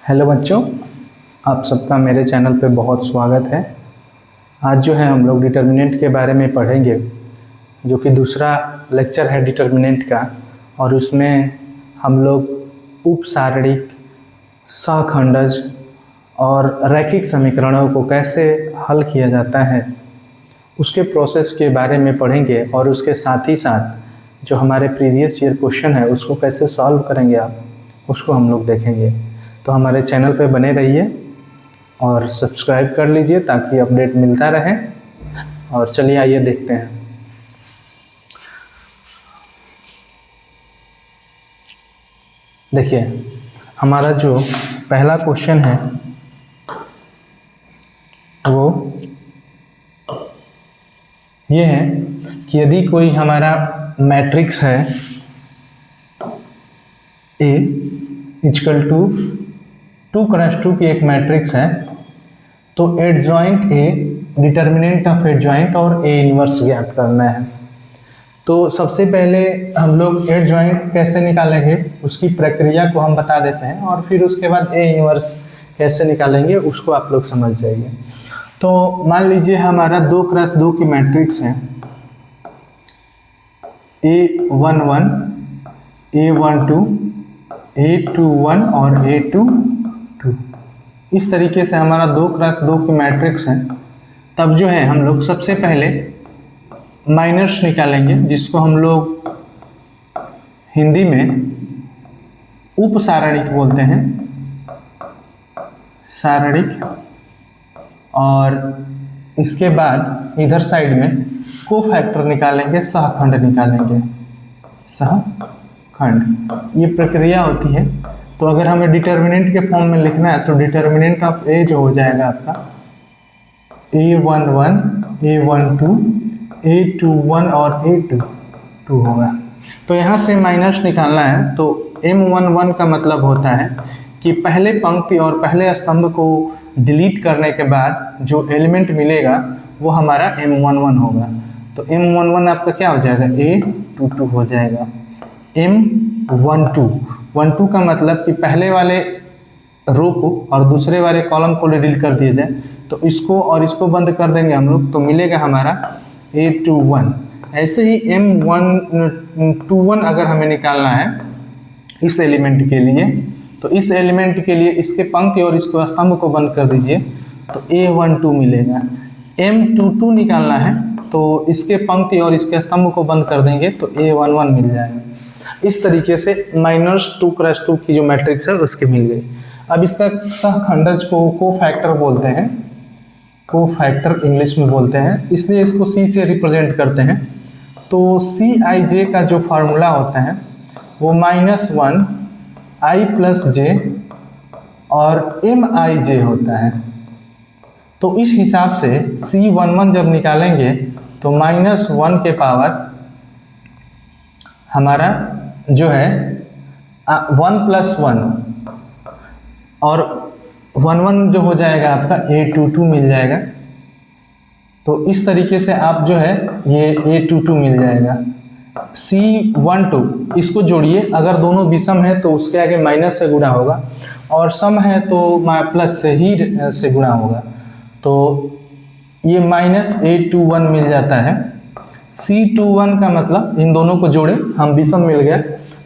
Hello बच्चों, आप सबका मेरे चैनल पे बहुत स्वागत है। आज जो है हम लोग डिटर्मिनेंट के बारे में पढ़ेंगे, जो कि दूसरा लेक्चर है डिटर्मिनेंट का। और उसमें हम लोग उपसारणिक, सहखंडज और रैखिक समीकरणों को कैसे हल किया जाता है उसके प्रोसेस के बारे में पढ़ेंगे। और उसके साथ ही साथ जो हमारे प्रीवियस ईयर क्वेश्चन है उसको कैसे सॉल्व करेंगे आप, उसको हम लोग देखेंगे। तो हमारे चैनल पे बने रहिए और सब्सक्राइब कर लीजिए ताकि अपडेट मिलता रहे। और चलिए आइए देखते हैं। देखिए, हमारा जो पहला क्वेश्चन है वो ये है कि यदि कोई हमारा मैट्रिक्स है A इक्वल टू 2:2 की एक मैट्रिक्स है, तो adjoint A, determinant of adjoint और A इनवर्स ज्ञात करना है। तो सबसे पहले हम लोग एडजॉइंट कैसे निकालेंगे उसकी प्रक्रिया को हम बता देते हैं, और फिर उसके बाद A इनवर्स कैसे निकालेंगे उसको आप लोग समझ जाइए। तो मान लीजिए हमारा 2x2 की मैट्रिक्स है A11, A12, A21 और A22। इस तरीके से हमारा 2x2 की मैट्रिक्स है। तब जो है हम लोग सबसे पहले माइनस निकालेंगे, जिसको हम लोग हिंदी में उपसारणिक बोलते हैं, सारणिक। और इसके बाद इधर साइड में कोफैक्टर निकालेंगे, सहखंड निकालेंगे, सहखंड। ये प्रक्रिया होती है। तो अगर हमें डिटर्मिनेंट के फॉर्म में लिखना है तो डिटर्मिनेंट ऑफ A जो हो जाएगा आपका A11, A12, A21 और A22 होगा। तो यहाँ से माइनस निकालना है, तो M11 का मतलब होता है कि पहले पंक्ति और पहले स्तंभ को डिलीट करने के बाद जो एलिमेंट मिलेगा वो हमारा M11 होगा। तो M11 आपका क्या हो जाएगा, A22 हो जाएगा। M12 का मतलब कि पहले वाले रो को और दूसरे वाले कॉलम को डिलीट कर दिया जाए, तो इसको और इसको बंद कर देंगे हम लोग, तो मिलेगा हमारा A21। ऐसे ही M121 अगर हमें निकालना है इस एलिमेंट के लिए, तो इस एलिमेंट के लिए इसके पंक्ति और इसको स्तंभ को बंद कर दीजिए, तो A12 मिलेगा। M22 निकालना है तो इसके पंक्ति और इसके स्तंभ को बंद कर देंगे तो A11 मिल जाएगा। इस तरीके से -2x2 की जो मैट्रिक्स है उसकी मिल गई। अब इसका सहखंडज को कोफैक्टर बोलते हैं, कोफैक्टर इंग्लिश में बोलते हैं, इसलिए इसको C से रिप्रेजेंट करते हैं। तो Cij का जो फार्मूला होता है वो -1 i + j और Mij होता है। तो इस हिसाब से C11 जब निकालेंगे तो -1 के पावर हमारा जो है 1 + 1 और 1 जो हो जाएगा आपका A22 मिल जाएगा। तो इस तरीके से आप जो है ये A22 मिल जाएगा। C12 इसको जोड़िए, अगर दोनों विषम है तो उसके आगे माइनस से गुणा होगा, और सम है तो प्लस से ही से गुणा होगा। तो ये -A21 मिल जाता है। C21 का मतलब इन दोनों को जोड़े, हम विषम मिल गया,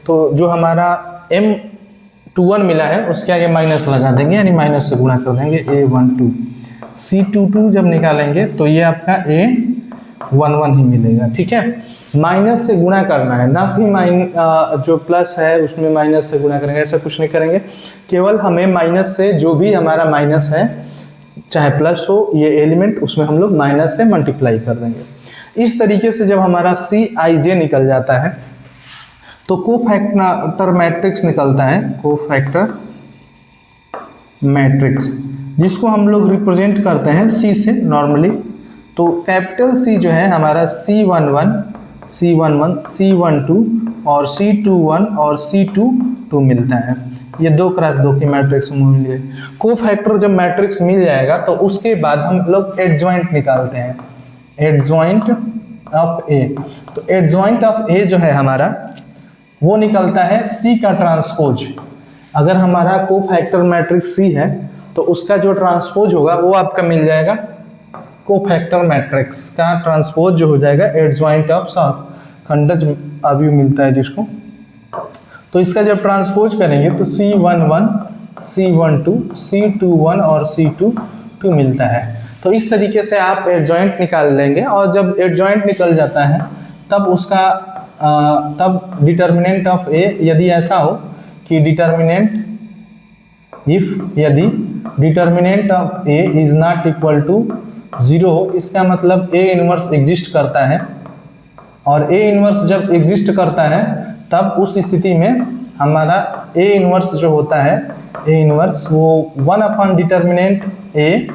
तो जो हमारा M21 मिला है उसके आगे माइनस लगा देंगे, यानी माइनस से गुणा कर देंगे A12। C22 जब निकालेंगे तो ये आपका A11 ही मिलेगा। ठीक है, माइनस से गुणा करना है, ना कि जो प्लस है उसमें माइनस से गुणा करेंगे, ऐसा कुछ नहीं करेंगे। केवल हमें माइनस से जो भी हमारा माइनस है, चाहे प्लस हो, ये एलिमेंट उसमें हम लोग माइनस से मल्टीप्लाई कर देंगे। इस तरीके से जब हमारा Cij निकल जाता है तो कोफैक्टर मैट्रिक्स निकलता है, कोफैक्टर मैट्रिक्स, जिसको हम लोग रिप्रेजेंट करते हैं C से नॉर्मली। तो कैपिटल C जो है हमारा C11, C12 और C21 और C22 मिलता है। ये 2x2 की मैट्रिक्स मिल गई। कोफैक्टर जब मैट्रिक्स मिल जाएगा तो उसके बाद हम लोग एडजॉइंट निकालते हैं, एडजॉइंट ऑफ A। तो एडजॉइंट ऑफ A जो है हमारा वो निकलता है C का ट्रांसपोज। अगर हमारा कोफैक्टर मैट्रिक्स सी है तो उसका जो ट्रांसपोज होगा वो आपका मिल जाएगा कोफैक्टर मैट्रिक्स का ट्रांसपोज जो हो जाएगा एडजॉइंट ऑफ सहखंडज अवयव मिलता है जिसको। तो इसका जब ट्रांसपोज करेंगे तो C11, C12, C21 और C22 मिलता है। तो इस तरीके से आप एडजॉइंट निकाल लेंगे और जब एडजॉइंट निकल जाता है तब उसका तब डिटर्मिनेंट ऑफ ए, यदि ऐसा हो कि यदि determinant of A is not equal to 0, इसका मतलब ए इनवर्स एग्जिस्ट करता है। और ए इनवर्स जब एग्जिस्ट करता है तब उस स्थिति में हमारा ए इनवर्स जो होता है, ए इनवर्स वो 1 डिटर्मिनेंट ए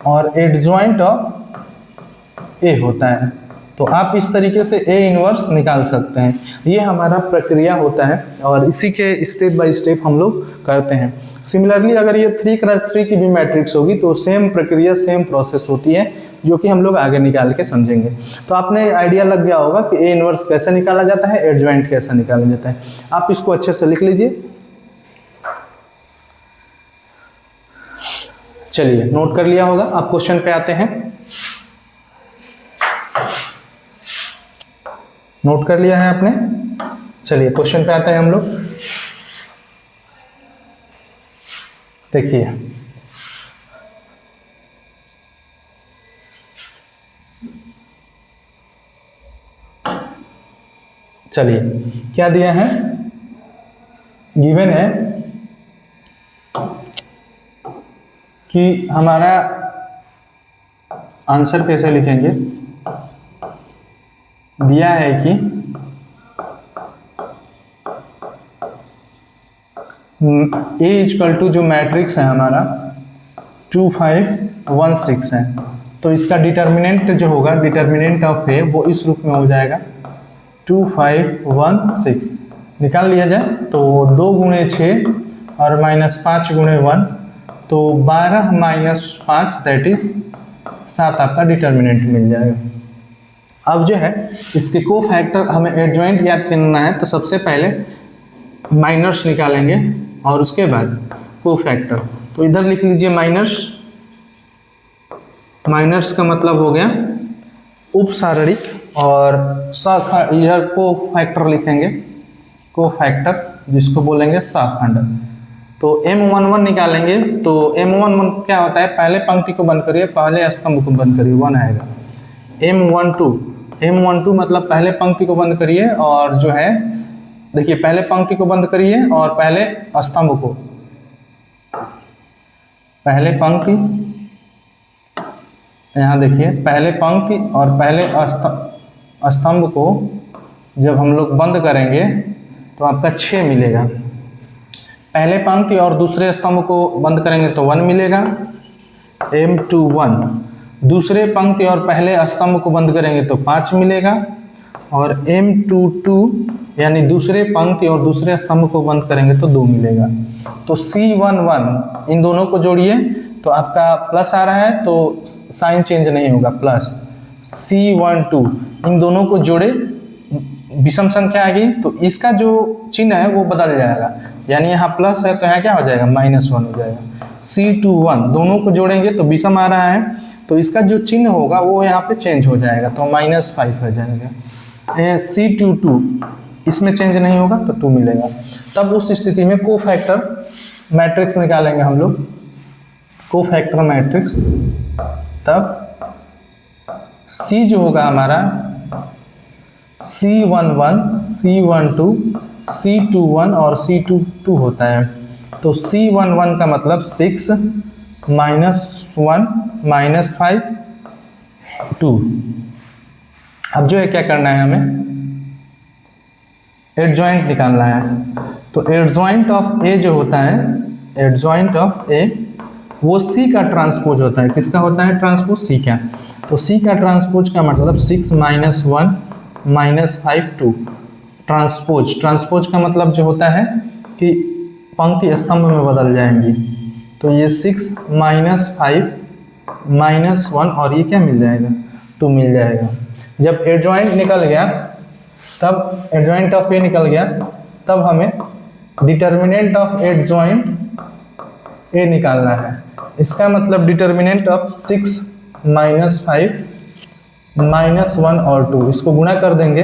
और एडजॉइंट ऑफ ए होता है। तो आप इस तरीके से ए इनवर्स निकाल सकते हैं। ये हमारा प्रक्रिया होता है और इसी के स्टेप बाय स्टेप हम लोग करते हैं। सिमिलरली अगर ये 3x3 की भी मैट्रिक्स होगी तो सेम प्रक्रिया, सेम प्रोसेस होती है, जो कि हम लोग आगे निकाल के समझेंगे। तो आपने आइडिया लग गया होगा कि ए इनवर्स कैसे निकाला जाता है, एडजॉइंट कैसे निकाला जाता है। आप इसको अच्छे से लिख लीजिए। चलिए, नोट कर लिया होगा। आप क्वेश्चन पे आते हैं। नोट कर लिया है आपने? चलिए क्वेश्चन पे आते हैं हम लोग। देखिए, चलिए क्या दिया है, गिवन है कि हमारा आंसर कैसे लिखेंगे। दिया है कि ए इक्वल टू जो मैट्रिक्स है हमारा 2, 5, 1, 6 है। तो इसका डिटर्मिनेंट जो होगा, डिटर्मिनेंट ऑफ ए, वो इस रूप में हो जाएगा 2, 5, 1, 6। निकाल लिया जाए तो 2 × 6 और -5 × 1, तो 12 - 5 दैट इज 7 आपका डिटर्मिनेंट मिल जाएगा। अब जो है इसके कोफैक्टर हमें एडजॉइंट याद करना है, तो सबसे पहले माइनर्स निकालेंगे और उसके बाद कोफैक्टर। तो इधर लिख लीजिए माइनर्स। माइनर्स का मतलब हो गया उपसारणिक, और इधर कोफैक्टर लिखेंगे, कोफैक्टर जिसको बोलेंगे सहखंड। तो M11 निकालेंगे तो M11 क्या होता है, पहले पंक्ति को बंद करिए, पहले स्तंभ को बंद करिए, 1 आएगा। M12 मतलब पहले पंक्ति को बंद करिए और जो है देखिए, पहले पंक्ति को बंद करिए और पहले स्तंभ को, पहले पंक्ति, यहाँ देखिए पहले पंक्ति और पहले स्तंभ को जब हम लोग बंद करेंगे तो आपका 6 मिलेगा। पहले पंक्ति और दूसरे स्तंभ को बंद करेंगे तो 1 मिलेगा, M21। दूसरे पंक्ति और पहले स्तंभ को बंद करेंगे तो 5 मिलेगा, और M22 यानी दूसरे पंक्ति और दूसरे स्तंभ को बंद करेंगे तो 2 मिलेगा। तो C11 इन दोनों को जोड़िए तो आपका प्लस आ रहा है, तो साइन चेंज नहीं होगा, प्लस। C12 इन दोनों को जोड़े, विषम संख्या आ गई तो इसका जो चिन्ह है वो बदल जाएगा, यानी यहाँ प्लस है तो यहाँ क्या हो जाएगा, -1 हो जाएगा। C21 दोनों को जोड़ेंगे तो विषम आ रहा है, तो इसका जो चिन्ह होगा वो यहाँ पे चेंज हो जाएगा, तो -5 हो जाएगा। C22 इसमें चेंज नहीं होगा तो 2 मिलेगा। तब उस स्थिति में कोफैक्टर मैट्रिक्स निकालेंगे हम लोग, कोफैक्टर मैट्रिक्स। तब C जो होगा हमारा C11, C12, C21 और C22 होता है। तो C11 का मतलब 6 - 1 - 5 2। अब जो है क्या करना है, हमें एडजॉइंट निकालना है। तो एडजॉइंट ऑफ ए जो होता है, एडजॉइंट ऑफ ए वो सी का ट्रांसपोज होता है। किसका होता है ट्रांसपोज? सी का। तो सी का ट्रांसपोज का मतलब 6 - 1 - 5 2। ट्रांसपोज का मतलब जो होता है कि पंक्ति स्तंभ में बदल जाएंगी। तो ये 6 - 5 - 1 और ये क्या मिल जाएगा, 2 मिल जाएगा। जब एडजॉइंट निकल गया, तब एडजॉइंट ऑफ ए निकल गया, तब हमें डिटर्मिनेंट ऑफ एडजॉइंट ए निकालना है। इसका मतलब डिटर्मिनेंट ऑफ 6 माइनस 5 माइनस 1 और 2, इसको गुणा कर देंगे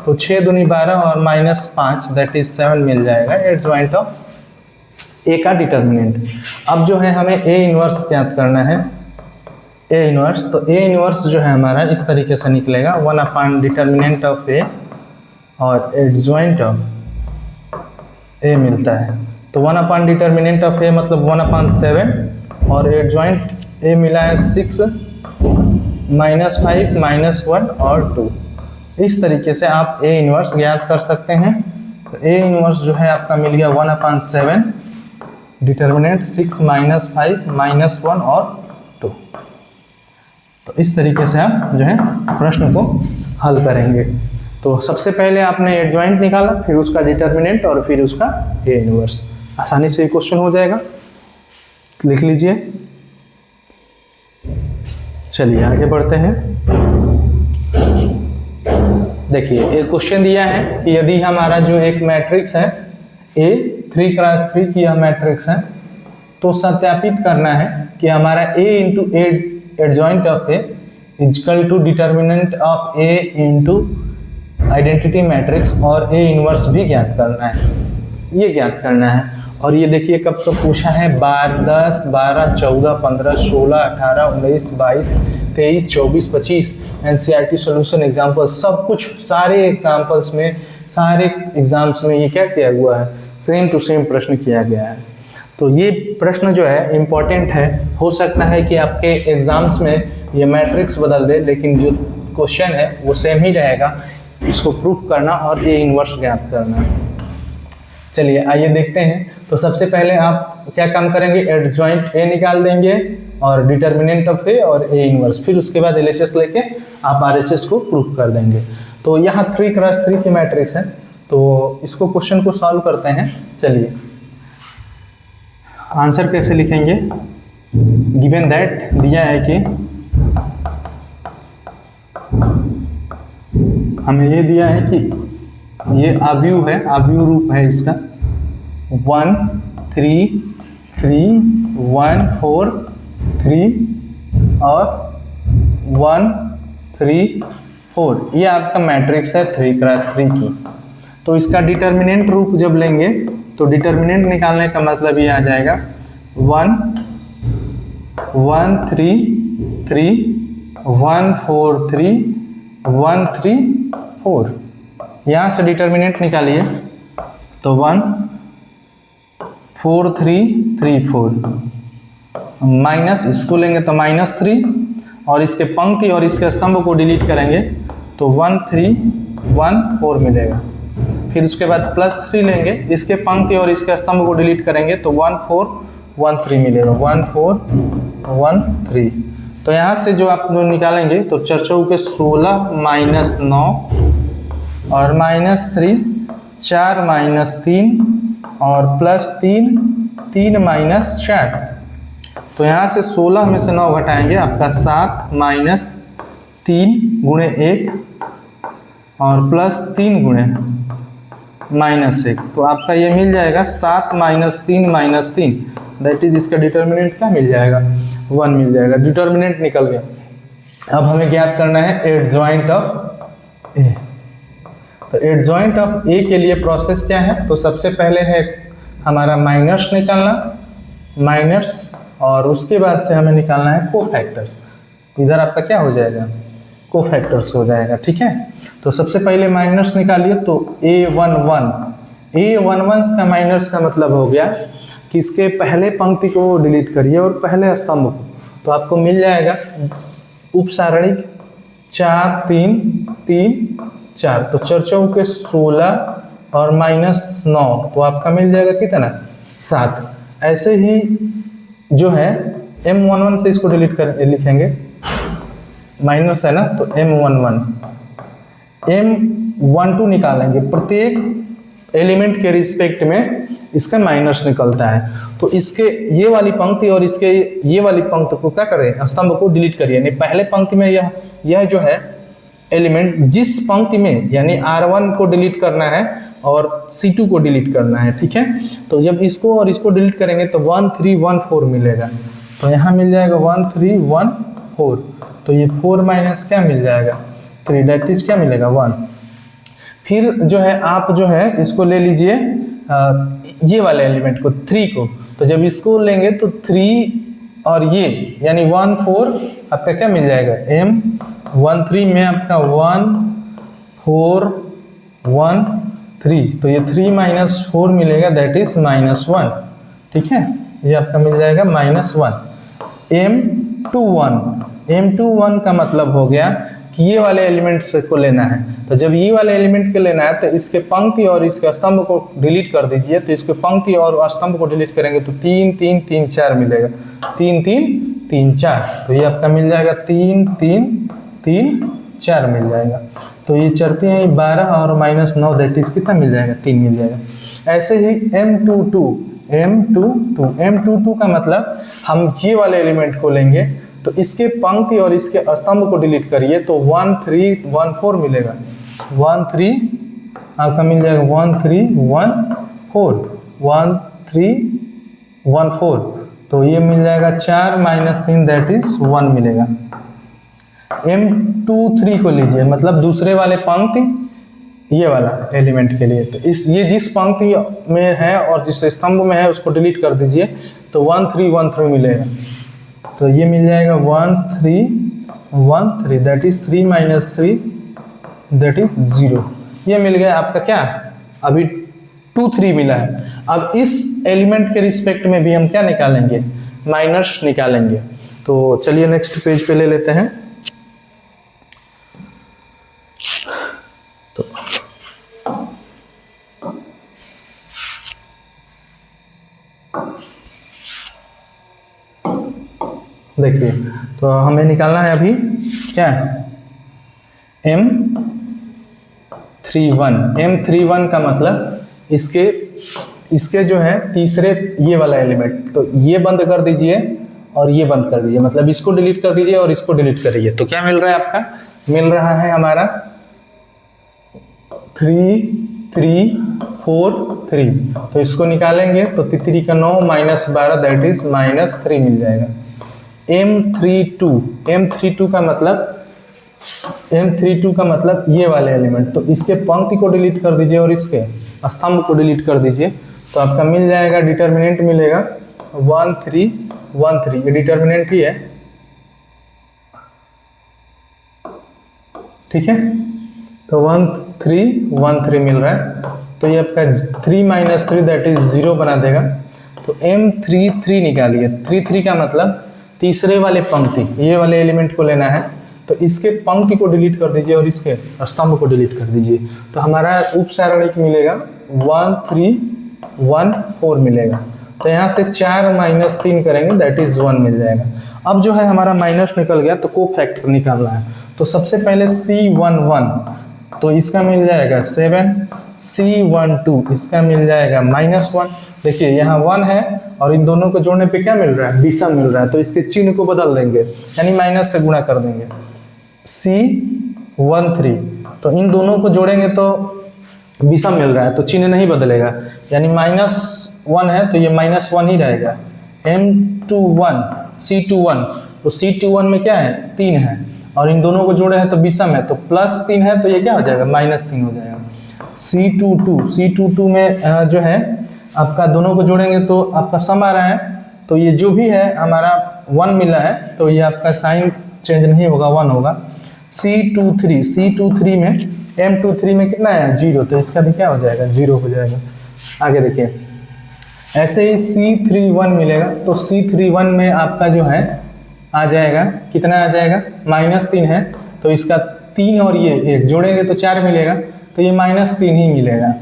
तो 6 दूनी 12 और माइनस 5 दैट इज 7 मिल जाएगा एडजॉइंट ऑफ ए का डिटर्मिनेंट। अब जो है हमें ए इनवर्स ज्ञात करना है, ए इनवर्स। तो ए इनवर्स जो है हमारा इस तरीके से निकलेगा 1 अपॉन डिटर्मिनेंट ऑफ ए और एडजॉइंट ऑफ ए मिलता है। तो 1 अपॉन डिटर्मिनेंट ऑफ ए मतलब 1 अपॉन 7 और एडजॉइंट ए मिला है 6 माइनस 5 माइनस 1 और 2। इस तरीके से आप ए इनवर्स ज्ञात कर सकते हैं। तो ए इनवर्स जो है आपका मिल गया 1 अपॉन 7 डिटर्मिनेंट 6 माइनस 5 माइनस 1 और 2। तो इस तरीके से आप जो है प्रश्न को हल करेंगे। तो सबसे पहले आपने एडजॉइंट निकाला, फिर उसका डिटर्मिनेंट और फिर उसका ए इनवर्स। आसानी से क्वेश्चन हो जाएगा, लिख लीजिए। चलिए आगे बढ़ते हैं। देखिए एक क्वेश्चन दिया है कि यदि हमारा जो एक मैट्रिक्स है A 3x3 की यह मैट्रिक्स है, तो सत्यापित करना है कि हमारा A into adjoint of A is equal to determinant of A into identity matrix और A इनवर्स भी ज्ञात करना है, ये ज्ञात करना है। और ये देखिए कब तो पूछा है 10, 12, 14, 15, 16, 18, 19, 22, 23, 24, 25 NCERT सॉल्यूशन एग्जाम्पल, सब कुछ सारे एग्जाम्पल्स में, सारे एग्जाम्स में ये क्या किया हुआ है, सेम टू सेम प्रश्न किया गया है। तो ये प्रश्न जो है इम्पॉर्टेंट है। हो सकता है कि आपके एग्जाम्स में ये मैट्रिक्स बदल दे, लेकिन जो क्वेश्चन है वो सेम ही रहेगा। इसको प्रूफ करना और ए इनवर्स ज्ञात करना। चलिए आइए देखते हैं। तो सबसे पहले आप क्या काम करेंगे, एडजॉइंट ए निकाल देंगे और डिटर्मिनेंट ऑफ ए और ए इनवर्स, फिर उसके बाद एलएचएस लेके आप आरएचएस को प्रूफ कर देंगे। तो यहाँ 3x3 की मैट्रिक्स है, तो इसको क्वेश्चन को सॉल्व करते हैं। चलिए आंसर कैसे लिखेंगे, गिवन दैट दिया है कि हमें ये दिया है कि ये आव्यूह है, आव्यूह रूप है इसका 1 3 3 1 4 3 और 1 3 4, ये आपका मैट्रिक्स है 3x3 की। तो इसका डिटर्मिनेंट रूप जब लेंगे तो डिटर्मिनेंट निकालने का मतलब ये आ जाएगा 1 1 3 3 1 4 3 1 3 4। यहाँ से डिटर्मिनेंट निकालिए तो 1 4 3 3 4 माइनस, इसको लेंगे तो -3 और इसके पंक्ति और इसके स्तंभ को डिलीट करेंगे तो 1 3 1 4 मिलेगा। फिर उसके बाद +3 लेंगे, इसके पंक्ति और इसके स्तंभ को डिलीट करेंगे तो 1 4 1 3 मिलेगा, 1 4 1 3। तो यहाँ से जो आप लोग निकालेंगे तो 4 चौके 16 माइनस 9 और -3 4 माइनस 3 और +3 3 माइनस 4। तो यहाँ से 16 में से 9 घटाएंगे, आपका 7 माइनस 3 गुणे 1 और +3 गुणे -1। तो आपका ये मिल जाएगा 7 माइनस 3 माइनस 3, दैट इज इसका डिटर्मिनेंट क्या मिल जाएगा, 1 मिल जाएगा। डिटर्मिनेंट निकल गया। अब हमें ज्ञात करना है एडजॉइंट ऑफ ए। तो एडजॉइंट ऑफ ए के लिए प्रोसेस क्या है, तो सबसे पहले है हमारा माइनस निकालना, माइनस, और उसके बाद से हमें निकालना है कोफैक्टर्स। इधर आपका क्या हो जाएगा, कोफैक्टर्स हो जाएगा, ठीक है। तो सबसे पहले माइनस निकालिए तो A11 का माइनस का मतलब हो गया कि इसके पहले पंक्ति को डिलीट करिए और पहले स्तंभ को, तो आपको मिल जाएगा उपसारणिक 4 3 3 4। तो 4 चौके 16 और -9, तो आपका मिल जाएगा कितना, 7। ऐसे ही जो है M11 से इसको डिलीट कर लिखेंगे, माइनस है ना, तो M11 M12 निकालेंगे, प्रत्येक एलिमेंट के रिस्पेक्ट में इसका माइनस निकलता है। तो इसके ये वाली पंक्ति और इसके ये वाली पंक्ति को क्या करें, स्तंभ को डिलीट करिए। नहीं, पहले पंक्ति में यह जो है एलिमेंट जिस पंक्ति में, यानी R1 को डिलीट करना है और C2 को डिलीट करना है, ठीक है। तो जब इसको और इसको डिलीट करेंगे तो 1 3 1 4 मिलेगा। तो यहाँ मिल जाएगा 1 3 1 4, तो ये 4 माइनस क्या मिल जाएगा 3, दैट इज क्या मिलेगा 1। फिर जो है आप जो है इसको ले लीजिए ये वाले एलिमेंट को 3 को, तो जब इसको लेंगे तो 3 और ये यानी 1 4 आपका क्या मिल जाएगा M 1 3 में आपका 1 4 1 3, तो ये 3 माइनस 4 मिलेगा, दैट इज -1, ठीक है। ये आपका मिल जाएगा -1। M21 का मतलब हो गया कि ये वाले एलिमेंट्स को लेना है। तो जब ये वाले एलिमेंट को लेना है तो इसके पंक्ति और इसके स्तंभ को डिलीट कर दीजिए। तो इसके पंक्ति और स्तंभ को डिलीट करेंगे तो 3 3 3 4 मिलेगा, 3 3 3 4, तो ये आपका मिल जाएगा 3 3 3 4 मिल जाएगा। तो ये चढ़ते हैं 12 और -9, दैट इज कितना मिल जाएगा 3 मिल जाएगा। ऐसे ही M22 का मतलब हम ये वाले एलिमेंट को लेंगे तो इसके पंक्ति और इसके स्तंभ को डिलीट करिए तो 1 3 1 4 मिलेगा, 1 3 आपका मिल जाएगा 1 3 1 4 1 3 1 4, तो ये मिल जाएगा 4 -3 दैट इज 1 मिलेगा। M23 को लीजिए, मतलब दूसरे वाले पंक्ति ये वाला एलिमेंट के लिए, तो ये जिस पंक्ति में है और जिस स्तंभ में है उसको डिलीट कर दीजिए तो 1 3 1 3 मिलेगा। तो ये मिल जाएगा 1 3 1 3 दैट इज 3 -3 दैट इज 0। ये मिल गया आपका क्या, अभी 2 3 मिला है। अब इस एलिमेंट के रिस्पेक्ट में भी हम क्या निकालेंगे, माइनस निकालेंगे। तो चलिए नेक्स्ट पेज पे ले लेते हैं। तो देखिए, तो हमें निकालना है अभी क्या M31 का मतलब इसके जो है तीसरे ये वाला एलिमेंट, तो ये बंद कर दीजिए और ये बंद कर दीजिए, मतलब इसको डिलीट कर दीजिए और इसको डिलीट करिए। तो क्या मिल रहा है आपका, मिल रहा है हमारा 3 3 4 3, तो इसको निकालेंगे तो 3 का 9 -12 दैट इज -3 मिल जाएगा। M32 का मतलब ये वाले एलिमेंट, तो इसके पंक्ति को डिलीट कर दीजिए और इसके स्तंभ को डिलीट कर दीजिए, तो आपका मिल जाएगा डिटर्मिनेंट मिलेगा 1 3 1 3, ये डिटर्मिनेंट ही है, ठीक है। तो 1 3 1 3 मिल रहा है, तो ये आपका 3 -3 दैट इज 0 बना देगा। तो M33 निकालिए, 3 का मतलब तीसरे वाले पंक्ति ये वाले एलिमेंट को लेना है, तो इसके पंक्ति को डिलीट कर दीजिए और इसके स्तंभ को डिलीट कर दीजिए, तो हमारा उप सारणिक मिलेगा 1 3 1 4 मिलेगा। तो यहाँ से 4 -3 करेंगे दैट इज 1 मिल जाएगा। अब जो है हमारा माइनस निकल गया तो को फैक्टर निकालना है। तो सबसे पहले C11 तो इसका मिल जाएगा 7, C12 इसका मिल जाएगा -1। देखिए यहाँ 1 है और इन दोनों को जोड़ने पे क्या मिल रहा है, विषम मिल रहा है, तो इसके चिन्ह को बदल देंगे, यानी माइनस से गुणा कर देंगे। C13 तो इन दोनों को जोड़ेंगे तो विषम मिल रहा है तो चिन्ह नहीं बदलेगा, यानी -1 है तो ये -1 ही रहेगा। M21 C21 तो C21 में क्या है 3 है और इन दोनों को जोड़े हैं तो विषम है, तो +3 है तो ये क्या हो जाएगा -3 हो जाएगा। C22 में जो है आपका दोनों को जोड़ेंगे तो आपका सम आ रहा है, तो ये जो भी है हमारा 1 मिला है तो ये आपका साइन चेंज नहीं होगा, 1 होगा। C23 में M23 में कितना है 0, तो इसका भी क्या हो जाएगा 0 हो जाएगा। आगे देखिए, ऐसे ही C31 मिलेगा, तो C31 में आपका जो है आ जाएगा, कितना आ जाएगा -3 है तो इसका 3 और ये 1 जोड़ेंगे तो 4 मिलेगा, तो ये -3 ही मिलेगा।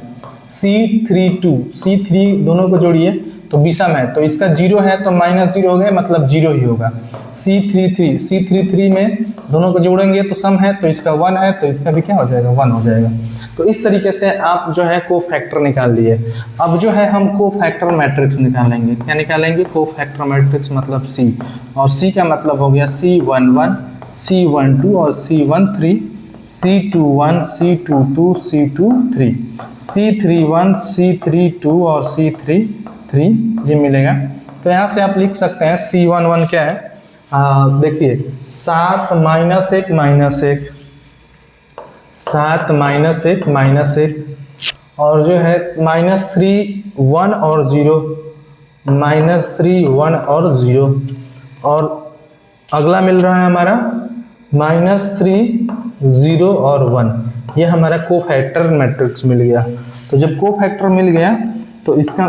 C3 दोनों को जोड़िए तो विषम है तो इसका 0 है तो -0 हो गया, मतलब 0 ही होगा। C33 में दोनों को जोड़ेंगे तो सम है तो इसका 1 है तो इसका भी क्या हो जाएगा 1 हो जाएगा। तो इस तरीके से आप जो है को फैक्टर निकाल लिए। अब जो है हम को फैक्टर मैट्रिक्स निकालेंगे। क्या निकालेंगे, को फैक्टर मैट्रिक्स मतलब C, और C का मतलब हो गया C11 C12 और C13 C21, C22, C23, C31, C32 और C33 ये मिलेगा। तो यहाँ से आप लिख सकते हैं C11 क्या है, देखिए 7 माइनस 1 माइनस 1, 7 माइनस 1 माइनस 1, और जो है -3 1 और 0, -3 1 और 0, और अगला मिल रहा है हमारा -3 0 और 1। ये हमारा कोफैक्टर मैट्रिक्स मिल गया। तो जब कोफैक्टर मिल गया तो इसका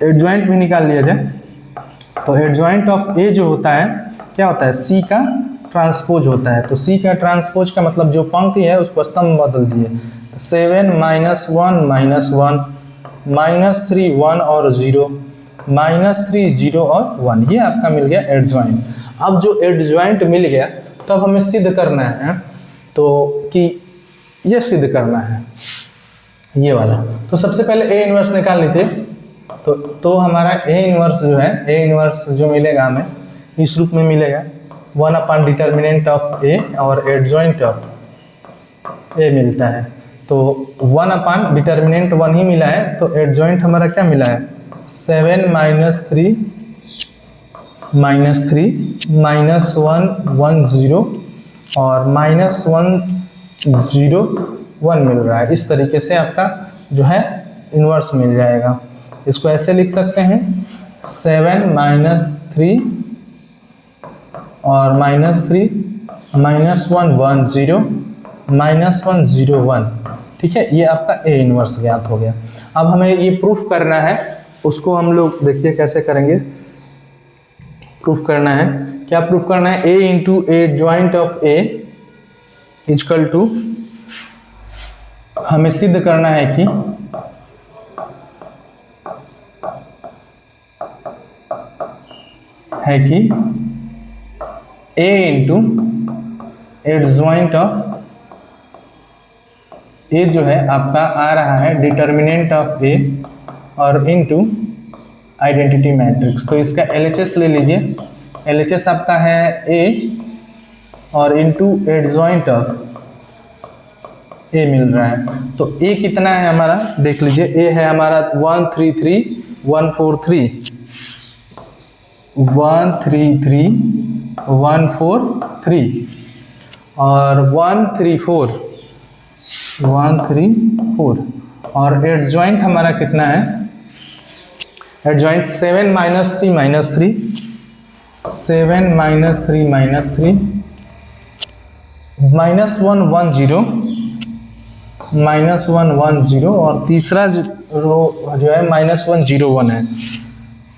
एडजॉइंट भी निकाल लिया जाए। तो एडजॉइंट ऑफ ए जो होता है क्या होता है, सी का ट्रांसपोज होता है। तो सी का ट्रांसपोज का मतलब जो पंक्ति है उसको स्तंभ बदल दिए। 7 माइनस 1 माइनस 1, -3 1 और 0, -3 0 और 1, ये आपका मिल गया एडजॉइंट। अब जो एडजॉइंट मिल गया तो अब हमें सिद्ध करना है, तो कि ये सिद्ध करना है ये वाला। तो सबसे पहले ए इनवर्स निकाल लीजिए। तो हमारा ए इनवर्स जो है, ए इनवर्स जो मिलेगा हमें इस रूप में मिलेगा 1 अपॉन डिटर्मिनेंट ऑफ ए और एडजॉइंट ऑफ ए मिलता है। तो 1 अपॉन डिटर्मिनेंट 1 ही मिला है, तो एडजॉइंट हमारा क्या मिला है 7 माइनस 3 -1 1 0 और -1 0 1 मिल रहा है। इस तरीके से आपका जो है इन्वर्स मिल जाएगा। इसको ऐसे लिख सकते हैं 7 माइनस 3 और -3 -1 1 0 -1 0 1, ठीक है। ये आपका ए इनवर्स ज्ञात हो गया। अब हमें ये प्रूफ करना है, उसको हम लोग देखिए कैसे करेंगे। प्रूफ करना है, क्या प्रूफ करना है, a into adjoint of a equal to, हमें सिद्ध करना है कि a into adjoint of a जो है आपका आ रहा है डिटर्मिनेंट ऑफ ए और इनटू आइडेंटिटी मैट्रिक्स। तो इसका LHS ले लीजिए। LHS आपका है ए और इनटू एडजॉइंट ऑफ ए मिल रहा है। तो ए कितना है हमारा देख लीजिए, ए है हमारा 133 143 133 143 और 134 134, और एडजॉइंट हमारा कितना है, adjoint 7 minus 3 minus 3, 7 minus 3 minus 3, -1 1 0 -1 1 0, और तीसरा रो जो है -1 0 1 है,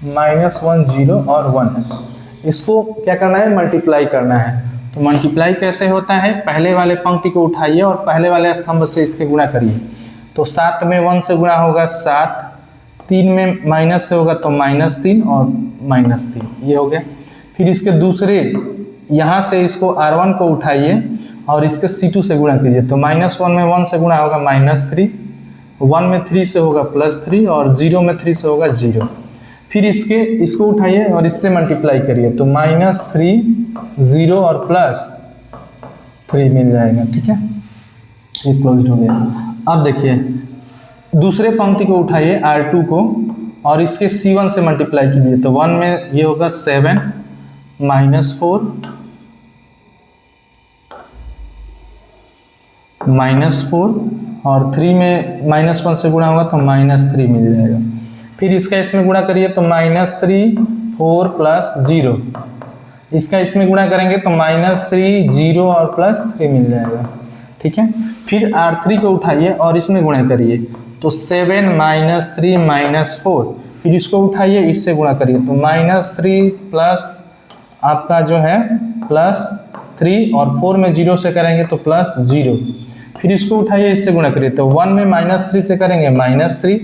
-1 0 और 1 है। इसको क्या करना है, मल्टीप्लाई करना है। तो मल्टीप्लाई कैसे होता है, पहले वाले पंक्ति को उठाइए और पहले वाले स्तंभ से इसके गुणा करिए। तो 7 में 1 से गुणा होगा 7, 3 में माइनस से होगा तो -3 और -3, ये हो गया। फिर इसके दूसरे यहाँ से इसको R1 को उठाइए और इसके C2 से गुणा कीजिए। तो -1 में 1 से गुणा होगा -3, 1 में 3 से होगा +3 और 0 में 3 से होगा 0। फिर इसको उठाइए और इससे मल्टीप्लाई करिए तो -3 0 और +3 मिल जाएगा, ठीक है। ये क्लोज्ड हो गया। अब देखिए दूसरे पंक्ति को उठाइए R2 को और इसके C1 से मल्टीप्लाई कीजिए। तो 1 में ये होगा 7 -4 -4 और 3 में -1 से गुणा होगा तो -3 मिल जाएगा। फिर इसका इसमें गुणा करिए तो -3 4 + 0, इसका इसमें गुणा करेंगे तो -3 0 और +3 मिल जाएगा, ठीक है। फिर R3 को उठाइए और इसमें गुणा करिए तो 7 -3 -4, फिर इसको उठाइए इससे गुणा करिए तो -3 प्लस आपका जो है +3 और 4 में 0 से करेंगे तो +0। फिर इसको उठाइए इससे गुणा करिए तो 1 में -3 से करेंगे -3,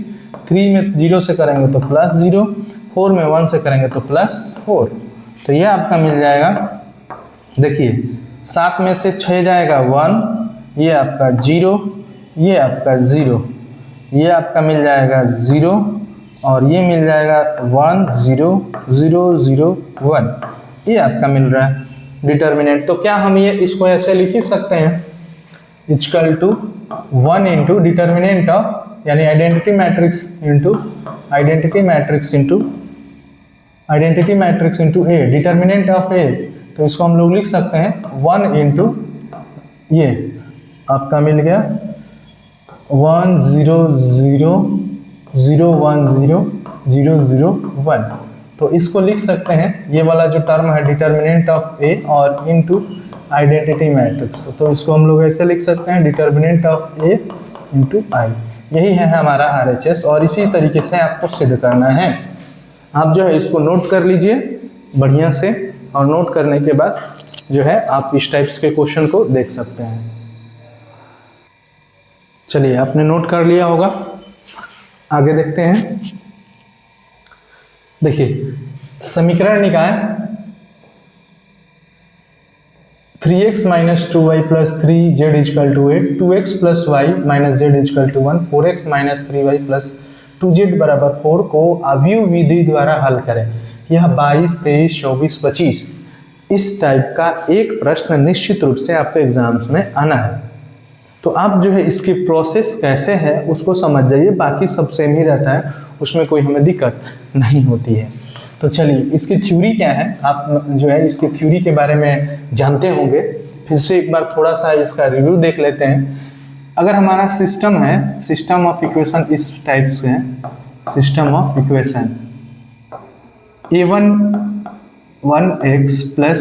3 में 0 से करेंगे तो +0, 4 में 1 से करेंगे तो +4। तो ये आपका मिल जाएगा, देखिए 7 में से 6 जाएगा 1, ये आपका 0, ये आपका 0, ये आपका मिल जाएगा 0 और ये मिल जाएगा 1 0 0 0 1, ये आपका मिल रहा है डिटर्मिनेंट। तो क्या हम ये इसको ऐसे लिख ही सकते हैं equal to 1 into determinant of यानी identity matrix into a, determinant of a, तो इसको हम लोग लिख सकते हैं 1 इंटू ये आपका मिल गया 1 0 0 0 1 0 0 0 1। तो इसको लिख सकते हैं, ये वाला जो टर्म है डिटर्मिनेंट ऑफ ए और इनटू आइडेंटिटी मैट्रिक्स, तो इसको हम लोग ऐसे लिख सकते हैं डिटर्मिनेंट ऑफ ए इंटू आई। यही है हमारा RHS और इसी तरीके से आपको सिद्ध करना है। आप जो है इसको नोट कर लीजिए बढ़िया से, और नोट करने के बाद जो है आप इस टाइप्स के क्वेश्चन को देख सकते हैं। चलिए आपने नोट कर लिया होगा, आगे देखते हैं। देखिए समीकरण निकाय 3x minus 2y plus 3z equal to 8, 2x plus Y minus z equal to 1, 4x minus 3y plus 2z बराबर 4 को अवयव विधि द्वारा हल करें। यह 22, 23, 24, 25 इस टाइप का एक प्रश्न निश्चित रूप से आपके एग्जाम्स में आना है। तो आप जो है इसकी प्रोसेस कैसे है उसको समझ जाइए, बाकी सब सेम ही रहता है, उसमें कोई हमें दिक्कत नहीं होती है। तो चलिए इसकी थ्योरी क्या है, आप जो है इसकी थ्योरी के बारे में जानते होंगे, फिर से एक बार थोड़ा सा इसका रिव्यू देख लेते हैं। अगर हमारा सिस्टम है, सिस्टम ऑफ इक्वेशन इस टाइप से है, system of equation a11x plus